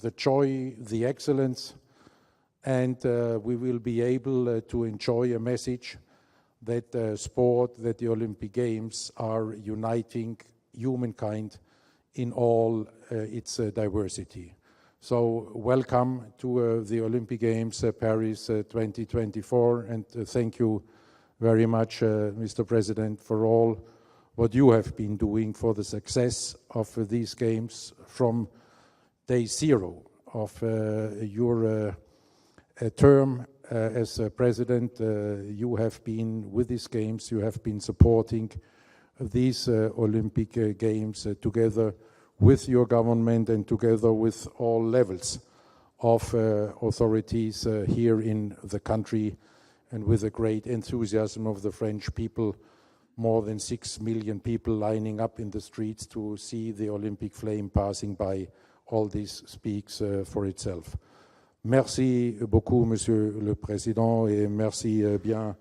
the joy, the excellence, and we will be able to enjoy a message that sport, that the Olympic Games are uniting humankind in all its diversity. So welcome to the Olympic Games Paris 2024, and thank you very much, Mr. President, for all what you have been doing for the success of these games from day zero of your term as president. You have been with these games, you have been supporting these Olympic Games together with your government and together with all levels of authorities here in the country, and with the great enthusiasm of the French people, more than 6 million people lining up in the streets to see the Olympic flame passing by. All this speaks for itself. Merci beaucoup, Monsieur le Président, et merci bien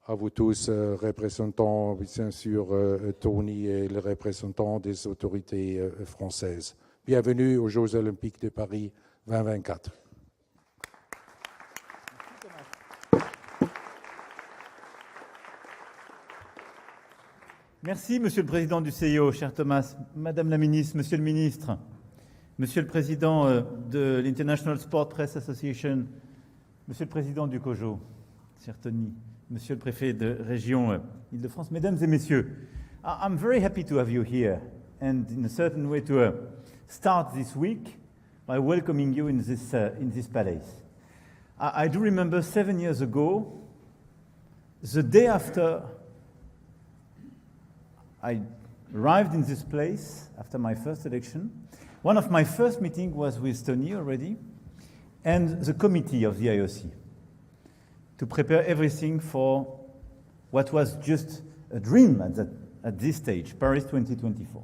à vous tous, représentants, bien sûr, Tony et les représentants des autorités françaises. Bienvenue aux Jeux Olympiques de Paris 2024. Merci, Monsieur le Président du CIO, cher Thomas, Madame la Ministre, Monsieur le Ministre, Monsieur le Président de l'International Sport Press Association, Monsieur le Président du COJO, cher Tony, Monsieur le Préfet de Région Île-de-France, Mesdames et Messieurs, I'm very happy to have you here, and in a certain way to start this week by welcoming you in this palace. I do remember 7 years ago, the day after I arrived in this place after my first election, one of my first meetings was with Tony already and the committee of the IOC to prepare everything for what was just a dream at this stage, Paris 2024.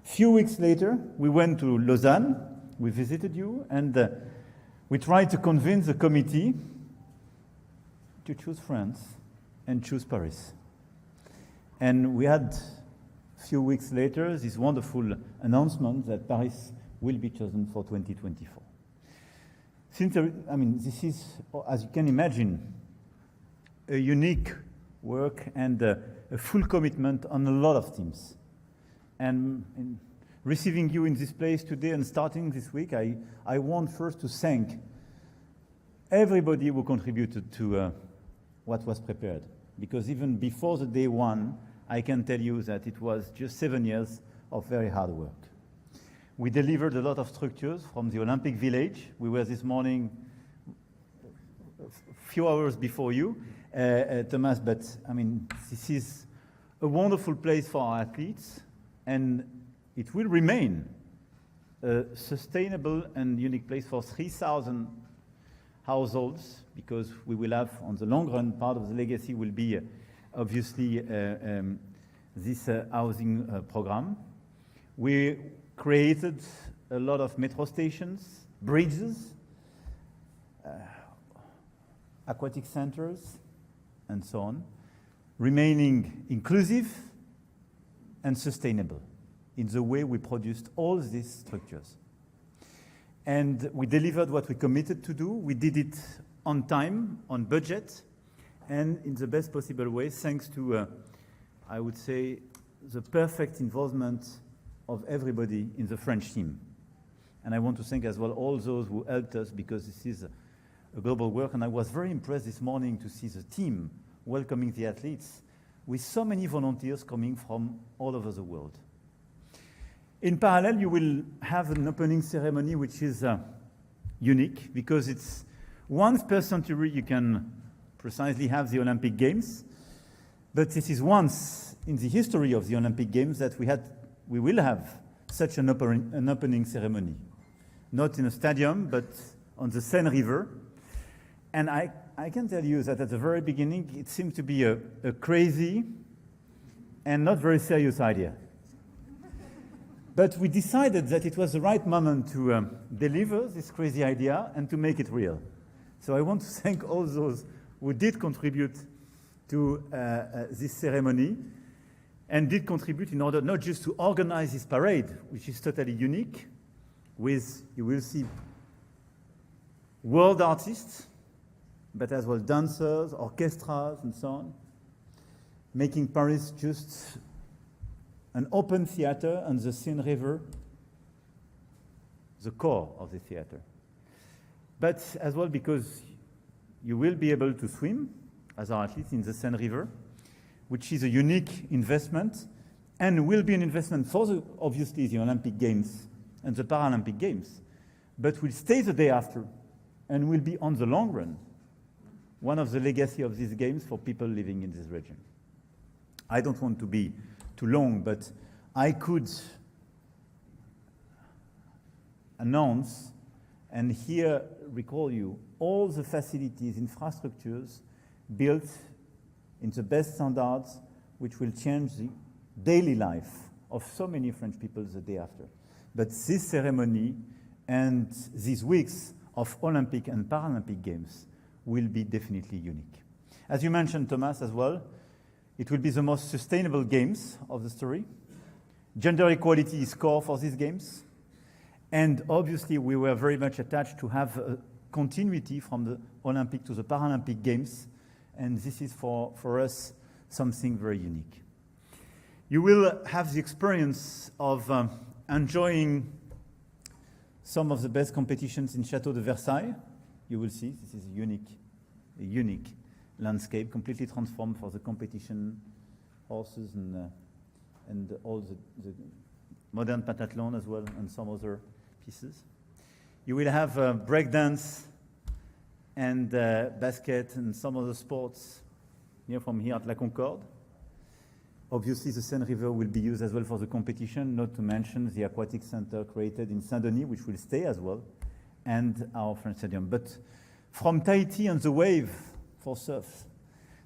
Few weeks later, we went to Lausanne, we visited you, and we tried to convince the committee to choose France and choose Paris. And we had, a few weeks later, this wonderful announcement that Paris will be chosen for 2024. This is, as you can imagine, a unique work and a full commitment on a lot of teams. And in receiving you in this place today and starting this week, I want first to thank everybody who contributed to what was prepared. Because even before the day one, I can tell you that it was just 7 years of very hard work. We delivered a lot of structures from the Olympic Village. We were this morning a few hours before you, Thomas, but this is a wonderful place for our athletes, and it will remain a sustainable and unique place for 3,000 households, because we will have, on the long run, part of the legacy will be obviously this housing program. We created a lot of metro stations, bridges, aquatic centers, and so on, remaining inclusive and sustainable in the way we produced all these structures. And we delivered what we committed to do. We did it on time, on budget, and in the best possible way, thanks to, I would say, the perfect involvement of everybody in the French team. And I want to thank as well all those who helped us, because this is a global work. And I was very impressed this morning to see the team welcoming the athletes with so many volunteers coming from all over the world. In parallel, you will have an opening ceremony which is unique, because it's once per century you can precisely have the Olympic Games, but this is once in the history of the Olympic Games that we will have such an opening ceremony. Not in a stadium, but on the Seine River. And I can tell you that at the very beginning, it seemed to be a crazy and not very serious idea. But we decided that it was the right moment to deliver this crazy idea and to make it real. So I want to thank all those who did contribute to this ceremony, and did contribute in order not just to organize this parade, which is totally unique, you will see world artists, but as well dancers, orchestras, and so on, making Paris just an open theater and the Seine River, the core of the theater. But as well because you will be able to swim as our athletes in the Seine River, which is a unique investment and will be an investment for obviously the Olympic Games and the Paralympic Games, but will stay the day after and will be on the long run one of the legacy of these games for people living in this region. I don't want to be too long, but I could announce and here recall you all the facilities, infrastructures built in the best standards, which will change the daily life of so many French people the day after. But this ceremony and these weeks of Olympic and Paralympic Games will be definitely unique. As you mentioned, Thomas, as well, it will be the most sustainable games of the story. Gender equality is core for these games. And obviously, we were very much attached to have a continuity from the Olympic to the Paralympic Games. And this is for us something very unique. You will have the experience of enjoying some of the best competitions in Château de Versailles. You will see this is a unique landscape, completely transformed for the competition, horses and all the modern pentathlon as well, and some other pieces. You will have breakdance and basket and some other sports near from here at La Concorde. Obviously, the Seine River will be used as well for the competition, not to mention the aquatic center created in Saint-Denis, which will stay as well, and our French stadium. But from Tahiti and the wave for surf,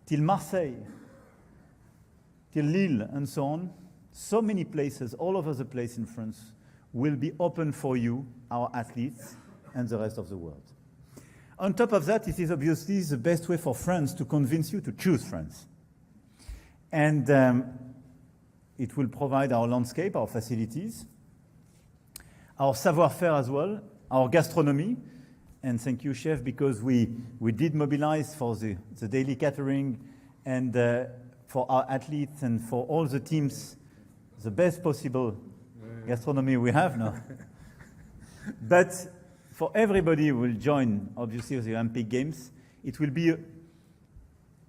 till Marseille, till Lille, and so on, so many places all over the place in France will be open for you, our athletes, and the rest of the world. On top of that, it is obviously the best way for France to convince you to choose France. And it will provide our landscape, our facilities, our savoir-faire as well, our gastronomy. And thank you, Chef, because we did mobilize for the daily catering and for our athletes and for all the teams the best possible gastronomy we have now. But for everybody who will join, obviously, the Olympic Games, it will be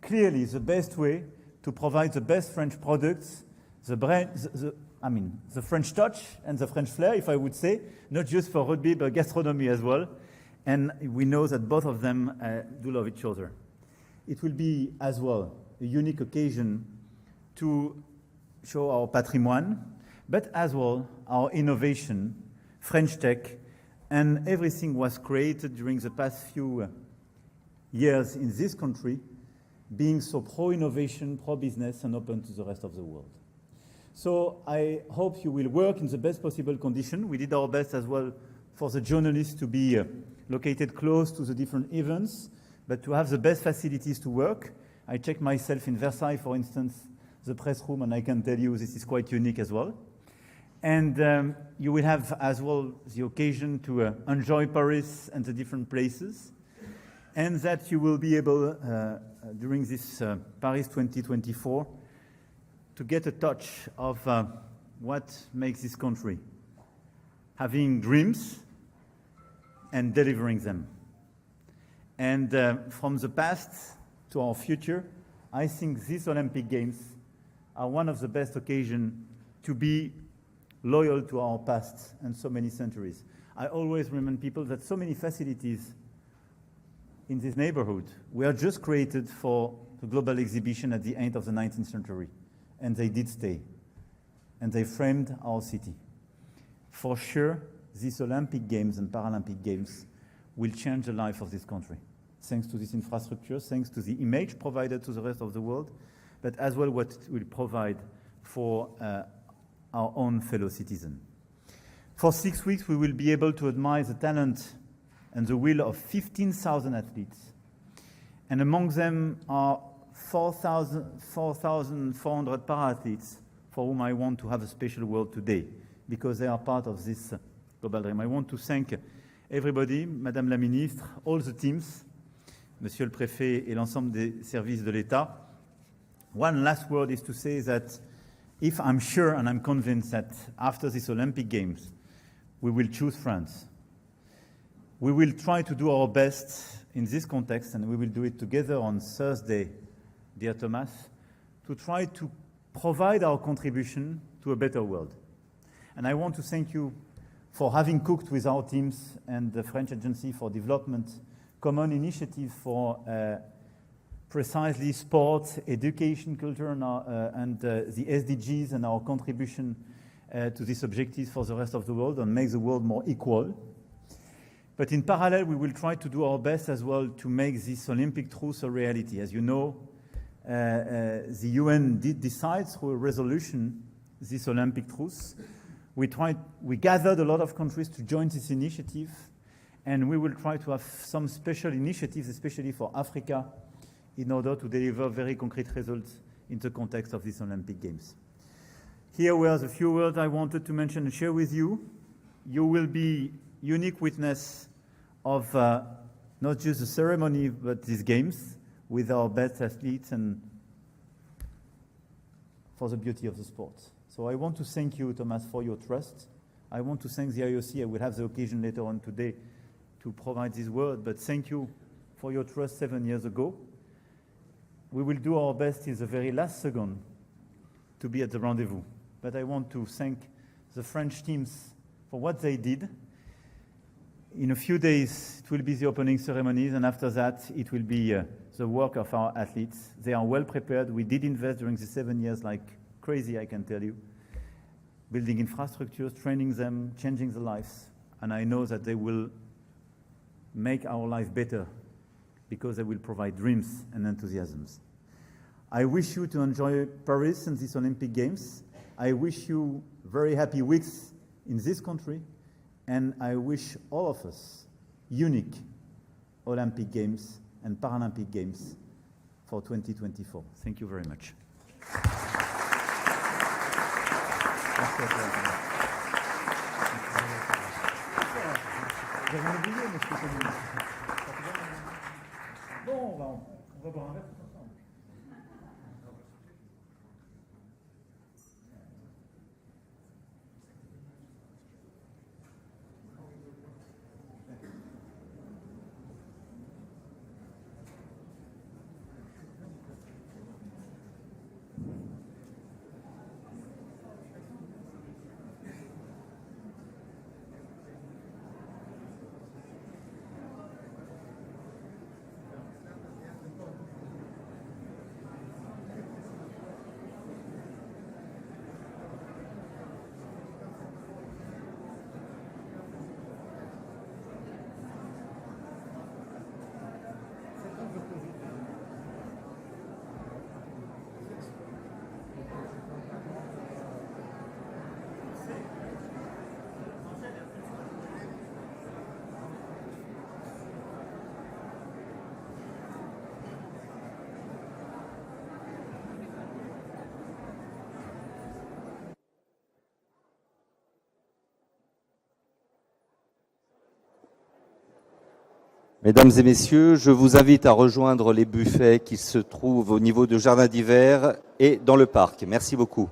clearly the best way to provide the best French products, the French touch and the French flair, if I would say, not just for rugby, but gastronomy as well. And we know that both of them do love each other. It will be as well a unique occasion to show our patrimoine, but as well our innovation, French tech, and everything was created during the past few years in this country, being so pro-innovation, pro-business, and open to the rest of the world. So I hope you will work in the best possible condition. We did our best as well for the journalists to be located close to the different events, but to have the best facilities to work. I checked myself in Versailles, for instance, the press room, and I can tell you this is quite unique as well. And you will have as well the occasion to enjoy Paris and the different places, and that you will be able, during this Paris 2024, to get a touch of what makes this country, having dreams and delivering them. And from the past to our future, I think these Olympic Games are one of the best occasions to be loyal to our past and so many centuries. I always remind people that so many facilities in this neighborhood were just created for the global exhibition at the end of the 19th century, and they did stay, and they framed our city. For sure, these Olympic Games and Paralympic Games will change the life of this country, thanks to this infrastructure, thanks to the image provided to the rest of the world, but as well what it will provide for our own fellow citizens. For 6 weeks, we will be able to admire the talent and the will of 15,000 athletes. And among them are 4,400 para-athletes for whom I want to have a special word today, because they are part of this global dream. I want to thank everybody, Madame la Ministre, all the teams, Monsieur le Préfet et l'ensemble des services de l'État. One last word is to say that if I'm sure and I'm convinced that after these Olympic Games, we will choose France. We will try to do our best in this context, and we will do it together on Thursday, dear Thomas, to try to provide our contribution to a better world. And I want to thank you for having cooked with our teams and the French Agency for Development common initiative for precisely sport, education, culture, and the SDGs and our contribution to these objectives for the rest of the world and make the world more equal. But in parallel, we will try to do our best as well to make this Olympic truce a reality. As you know, the UN did decide through a resolution this Olympic truce. We gathered a lot of countries to join this initiative, and we will try to have some special initiatives, especially for Africa, in order to deliver very concrete results in the context of these Olympic Games. Here were the few words I wanted to mention and share with you. You will be unique witness of not just the ceremony, but these games with our best athletes and for the beauty of the sport. So I want to thank you, Thomas, for your trust. I want to thank the IOC. I will have the occasion later on today to provide this word, but thank you for your trust 7 years ago. We will do our best in the very last second to be at the rendezvous. But I want to thank the French teams for what they did. In a few days, it will be the opening ceremonies, and after that, it will be the work of our athletes. They are well prepared. We did invest during the 7 years like crazy, I can tell you, building infrastructures, training them, changing their lives. And I know that they will make our life better because they will provide dreams and enthusiasms. I wish you to enjoy Paris and these Olympic Games. I wish you very happy weeks in this country, and I wish all of us unique Olympic Games and Paralympic Games for 2024. Thank you very much. Bon, on va boire un verre tous ensemble. Mesdames et messieurs, je vous invite à rejoindre les buffets qui se trouvent au niveau du jardin d'hiver et dans le parc. Merci beaucoup.